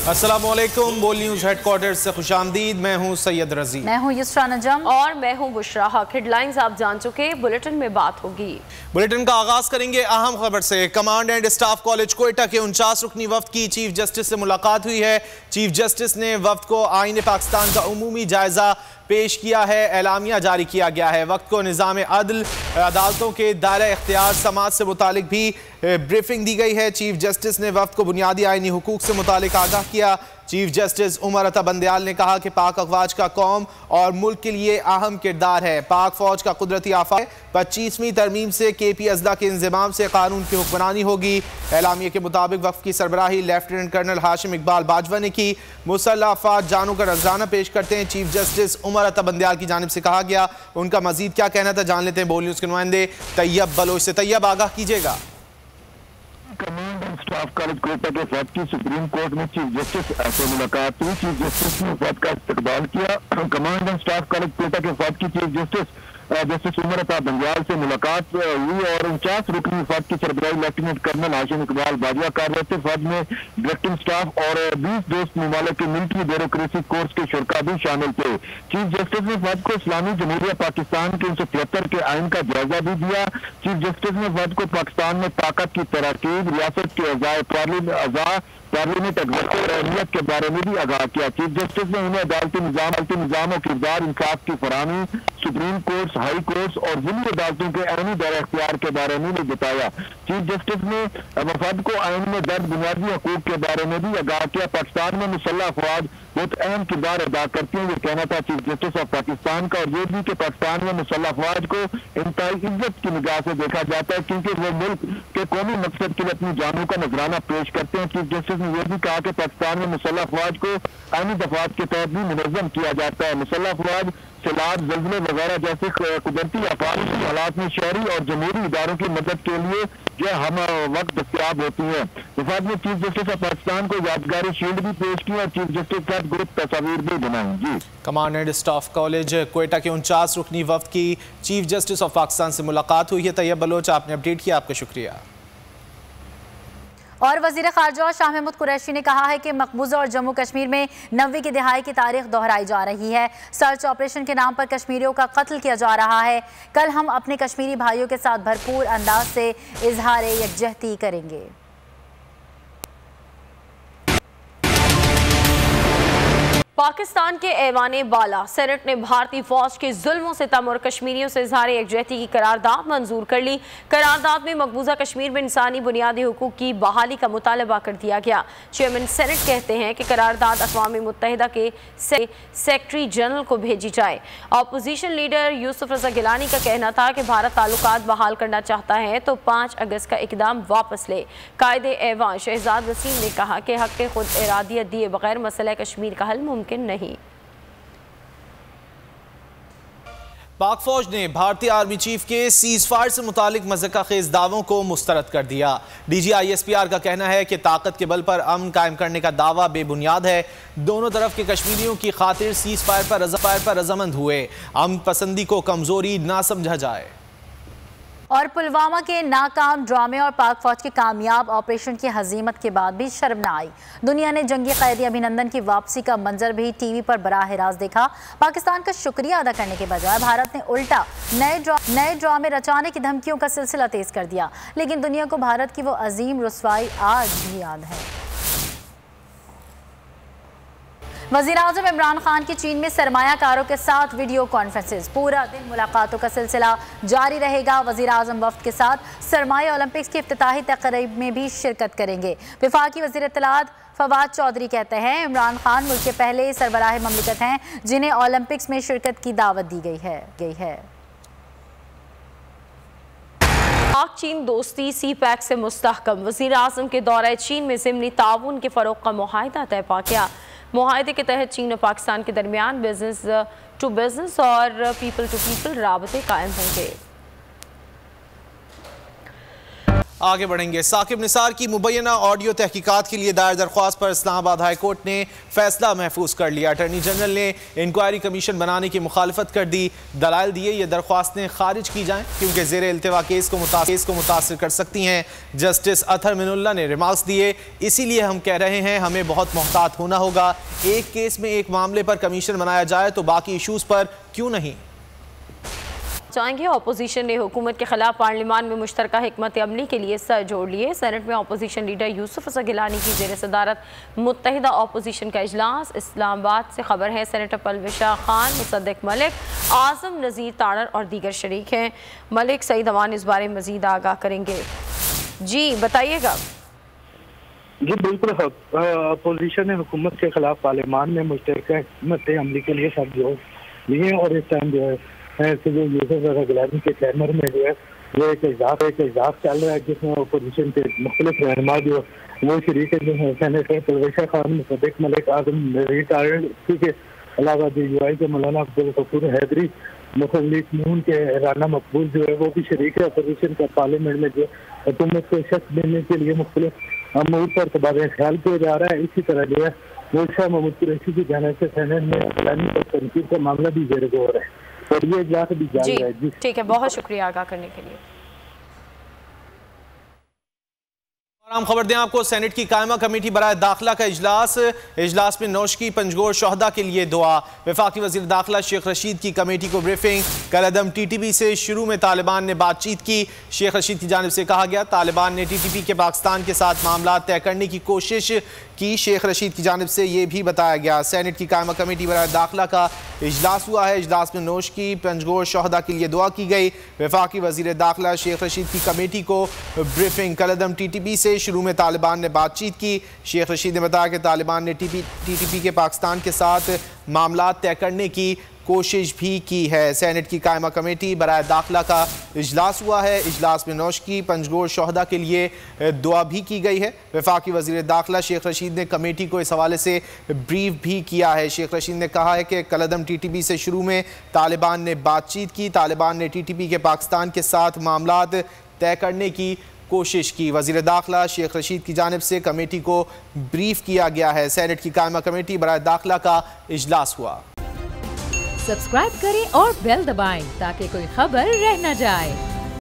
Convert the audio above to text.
अस्सलामुअलैकुम। बोल news headquarter से खुशामदीद। मैं हूँ सैयद रजी। मैं हूँ युसरा नजम और मैं हूँ बुशरा हक। हेडलाइंस आप जान चुके, बुलेटिन में बात होगी। बुलेटिन का आगाज करेंगे अहम खबर से। Command and staff college Quetta के 49 रुकनी वफ्द की चीफ जस्टिस से मुलाकात हुई है। चीफ जस्टिस ने वफ्द को आईन पाकिस्तान का उमूमी जायजा पेश किया है। एलामिया जारी किया गया है। वक्त को निज़ाम अदल अदालतों के दायरे इख्तियार समाज से मुतालिक भी ब्रीफिंग दी गई है। चीफ जस्टिस ने वफ्द को बुनियादी आईनी हुकूक से मुतालिक आगाह किया। चीफ जस्टिस उमर अता बंदयाल ने कहा कि पाक अफवाज का कौम और मुल्क के लिए अहम किरदार है। पाक फौज का कुदरती आफा 25वीं तरमीम से KP अजला के इंजमाम से कानून की हुक्मरानी होगी। एलामिया के मुताबिक वफ़द की सरबराही लेफ्टिनेंट कर्नल हाशिम इकबाल बाजवा ने की। मुसल्लह अफवाज जानों का नजराना पेश करते हैं। चीफ जस्टिस उमर अता बंदयाल की जानिब से कहा गया। उनका मजीद क्या कहना था जान लेते हैं बोल न्यूज़ के नुमाइंदे तैयब बलोच से। तैयब, आगाह कीजिएगा। Command and staff college Quetta के फैद की सुप्रीम कोर्ट में चीफ जस्टिस से मुलाकात हुई। चीफ जस्टिस ने फैद का इस्तकबाल किया। Command and staff college Quetta के फैद की चीफ जस्टिस उमर अता बंदयाल से मुलाकात हुई और 49 रुकनी फद की सरबराही लेफ्टिनेंट कर्नल हाशिम इकबाल बाजवा कर रहे थे। फद में डायरेक्टिंग स्टाफ और 20 दोस्त ममालिक के मिलिट्री ब्यूरोक्रेसी कोर्स के शुरा भी शामिल थे। चीफ जस्टिस ने फद को इस्लामी जमहूरिया पाकिस्तान के 1973 के आइन का जायजा भी दिया। चीफ जस्टिस ने फद को पाकिस्तान में ताकत की तरकीब, रियासत के पार्लियामेंट अहमियत के बारे में भी आगाह किया। चीफ जस्टिस ने उन्हें अदालती निजाम और किरदार, इंसाफ की फराहमी, सुप्रीम कोर्ट, हाई कोर्ट्स और जिली अदालतों के आईनी दायरा इख्तियार के बारे में भी बताया। चीफ जस्टिस ने वफद को आइन में दर्ज बुनियादी हकूक के बारे में भी आगाह किया। पाकिस्तान में मुसल्लह अफवाज बहुत अहम किरदार अदा करती हैं, ये कहना था चीफ जस्टिस ऑफ पाकिस्तान का। और ये भी कि पाकिस्तान में मुसल्लह अफवाज को इंतहाई इज्जत की निगाह से देखा जाता है क्योंकि वो मुल्क के कौमी मकसद के लिए अपनी जानों का नजराना पेश करते हैं। चीफ जस्टिस ने यह भी कहा कि पाकिस्तान में मुसल्लह अफवाज को आईनी दफात के तहत भी मुनज़्ज़म किया जाता है। मुसल्लह अफवाज सैलाब, ज़ल्ज़ले वगैरह जैसे कुदरती आफात की हालात में शहरी और जमहूरी इदारों की मदद के लिए जो हम वक्त दस्तियाब होती है। वफाद में चीफ जस्टिस ऑफ पाकिस्तान को यादगारी शील्ड भी पेश की और चीफ जस्टिस का ग्रुप तस्वीर भी बनाई। जी, command and staff college Quetta के 49 रुकनी वफ्द की चीफ जस्टिस ऑफ पाकिस्तान से मुलाकात हुई है। तैयब बलोच, आपने अपडेट किया, आपका शुक्रिया। और वज़ीर ख़ारजा शाह महमूद कुरैशी ने कहा है कि मकबूजा और जम्मू कश्मीर में 90 की दिहाई की तारीख दोहराई जा रही है। सर्च ऑपरेशन के नाम पर कश्मीरियों का कत्ल किया जा रहा है। कल हम अपने कश्मीरी भाइयों के साथ भरपूर अंदाज से इजहार यकजहती करेंगे। पाकिस्तान के ऐवाने बाला सेनेट ने भारतीय फौज के जुल्मों से तम और कश्मीरियों से इजहार यकजहती की करारदाद मंजूर कर ली। करारदाद में मकबूजा कश्मीर में इंसानी बुनियादी हुकूक की बहाली का मुतालबा कर दिया गया। चेयरमैन सेनेट कहते हैं कि करारदाद अक़वाम मुत्तहिदा के सेक्रेटरी जनरल को भेजी जाए। अपोजिशन लीडर यूसुफ रज़ा गिलानी का कहना था कि भारत ताल्लुकात बहाल करना चाहता है तो 5 अगस्त का इकदाम वापस ले। कायदे ऐवान शहजाद वसीम ने कहा कि हक़ खुद इरादियत दिए बगैर मसला कश्मीर का हल मुमकिन नहीं। पाक फौज ने भारतीय आर्मी चीफ के सीज फायर से मुतालिक मज़क्का खेज दावों को मुस्तरद कर दिया। DG ISPR का कहना है कि ताकत के बल पर अमन कायम करने का दावा बेबुनियाद है। दोनों तरफ के कश्मीरियों की खातिर सीज फायर पर रजामंद हुए। अमन पसंदी को कमजोरी ना समझा जाए। और पुलवामा के नाकाम ड्रामे और पाक फौज के कामयाब ऑपरेशन की हजीमत के बाद भी शर्म न आई। दुनिया ने जंगी कैदी अभिनंदन की वापसी का मंजर भी TV पर बराह रास्त देखा। पाकिस्तान का शुक्रिया अदा करने के बजाय भारत ने उल्टा नए ड्रामे रचाने की धमकियों का सिलसिला तेज कर दिया। लेकिन दुनिया को भारत की वो अजीम रुसवाई आज भी याद है। वज़ीर-ए-आज़म इमरान खान की चीन में सरमायाकारों के साथ वीडियो कॉन्फ्रेंसेस। पूरा दिन मुलाकातों का सिलसिला जारी रहेगा। वज़ीर-ए-आज़म वफ़द के साथ सरमाया ओलंपिक्स की इफ्तिताही तक़रीब में भी शिरकत करेंगे। वफाकी वज़ीर इत्तलात फवाद चौधरी कहते हैं इमरान खान मुल्क के पहले सरबराह ममलिकत हैं जिन्हें ओलंपिक्स में शिरकत की दावत दी गई है। पाक चीन दोस्ती CPEC से मुस्तहकम। वज़ीर-ए-आज़म के दौरे चीन में ज़िमनी ताउन के फ़रोग़ का मुआहिदा तय पा गया। मुआहिदे के तहत चीन और पाकिस्तान के दरमियान बिजनेस टू बिजनेस और पीपल टू पीपल राबते कायम होंगे। आगे बढ़ेंगे। साकिब निसार की मुबैना ऑडियो तहकीकात के लिए दायर दरख्वास्त पर इस्लामाबाद हाई कोर्ट ने फैसला महफूज कर लिया। अटॉर्नी जनरल ने इंक्वायरी कमीशन बनाने की मुखालफत कर दी। दलाइल दिए ये दरख्वास्तें खारिज की जाएं क्योंकि जेर इल्तिवा केस को मुतासर कर सकती हैं। जस्टिस अतहर मिनुल्लाह ने रिमार्क्स दिए, इसीलिए हम कह रहे हैं हमें बहुत मोहतात होना होगा। एक केस में एक मामले पर कमीशन बनाया जाए तो बाकी इशूज़ पर क्यों नहीं। चाहेंगे अपोजिशन ने हुकूमत के खिलाफ पार्लियामान में मुश्तरका हिकमत अमली के लिए सर जोड़ लिए। सेनेट में अपोजिशन लीडर यूसुफ रज़ा गिलानी की जेर सदारत मुत्तहिदा अपोजिशन का इजलास। इस्लामाबाद से खबर है सेनेटर परवेश खान, मुसद्दिक मलिक, आज़म नज़ीर ताड़र और दीगर शरीक हैं। मलिक सईद अमान इस बारे में मजीद आगाह करेंगे। जी बताइएगा। जी बिल्कुल, अपोजिशन ने हुकूमत के खिलाफ पार्लियामान में मुश्तरका हिकमत अमली के लिए सर जोड़ लिए और इस टाइम जो है जो यूसुफ रज़ा गिलानी के चैम्बर में जो है वो एक इजलास चल रहा है जिसमें अपोजिशन के मुख्तलिफ रहनुमा जो वो शरीक है, जो है सेनेटर परवेश खान, मुसद्दिक मलिक, आज़म नज़ीर ताड़र के अलावा DUI के मौलाना अब्दुल गफूर हैदरी, मुस्लिम लीग नून के राना मकबूल जो है वो भी शरीक है। अपोजिशन का पार्लियामेंट में जो हुकूमत को शख्स देने के लिए मुख्तलिफ अमूर पर तबादला ख्याल किया जा रहा है। इसी तरह जो है मोर्चा महमूद कुरैशी की जानिब से सेनेट में गिलानी पर तनकीद का मामला भी जेर गौर है और ये इजलास भी जारी है। जी ठीक है, बहुत शुक्रिया आगाह करने के लिए। हम खबर दें आपको, सेनेट की कायमा कमेटी बराए दाखिला का इजलास में नौशकी पंजगोर शहदा के लिए दुआ। वफाकी वज़ीर दाखिला शेख रशीद की कमेटी को ब्रीफिंग। कलअदम TTP से शुरू में तालिबान ने बातचीत की। शेख रशीद की जानिब से कहा गया तालिबान ने TTP के पाकिस्तान के साथ मामला तय करने की कोशिश की। शेख रशीद की जानिब से यह भी बताया गया सेनेट की कायमा कमेटी बराए दाखिला का इजलास हुआ है। इजलास में नौशकी पंजगोर शहदा के लिए दुआ की गई। वफाकी वज़ीर दाखिला शेख रशीद की कमेटी को ब्रीफिंग। कलअदम TTP से शुरू में तालिबान ने बातचीत की। शेख रशीद ने बताया कि तालिबान ने TTP के पाकिस्तान के साथ मामला तय करने की कोशिश भी की है। सेनेट की कायमा कमेटी बराए दाखिला का इजलास हुआ है। इजलास में नौशकी पंजगोर शहदा के लिए दुआ भी की गई है। वफाकी वज़ीर दाखिला शेख रशीद ने कमेटी को इस हवाले से ब्रीफ भी किया है। शेख रशीद ने कहा है कि कलअदम TTP से शुरू में तालिबान ने बातचीत की। तालिबान ने TTP के पाकिस्तान के साथ मामला तय करने की कोशिश की। वज़ीर दाखिला शेख रशीद की जानिब से कमेटी को ब्रीफ किया गया है। सेनेट की कायमा कमेटी बराए दाखिला का इजलास हुआ। सब्सक्राइब करें और बेल दबाएं ताकि कोई खबर रह न जाए।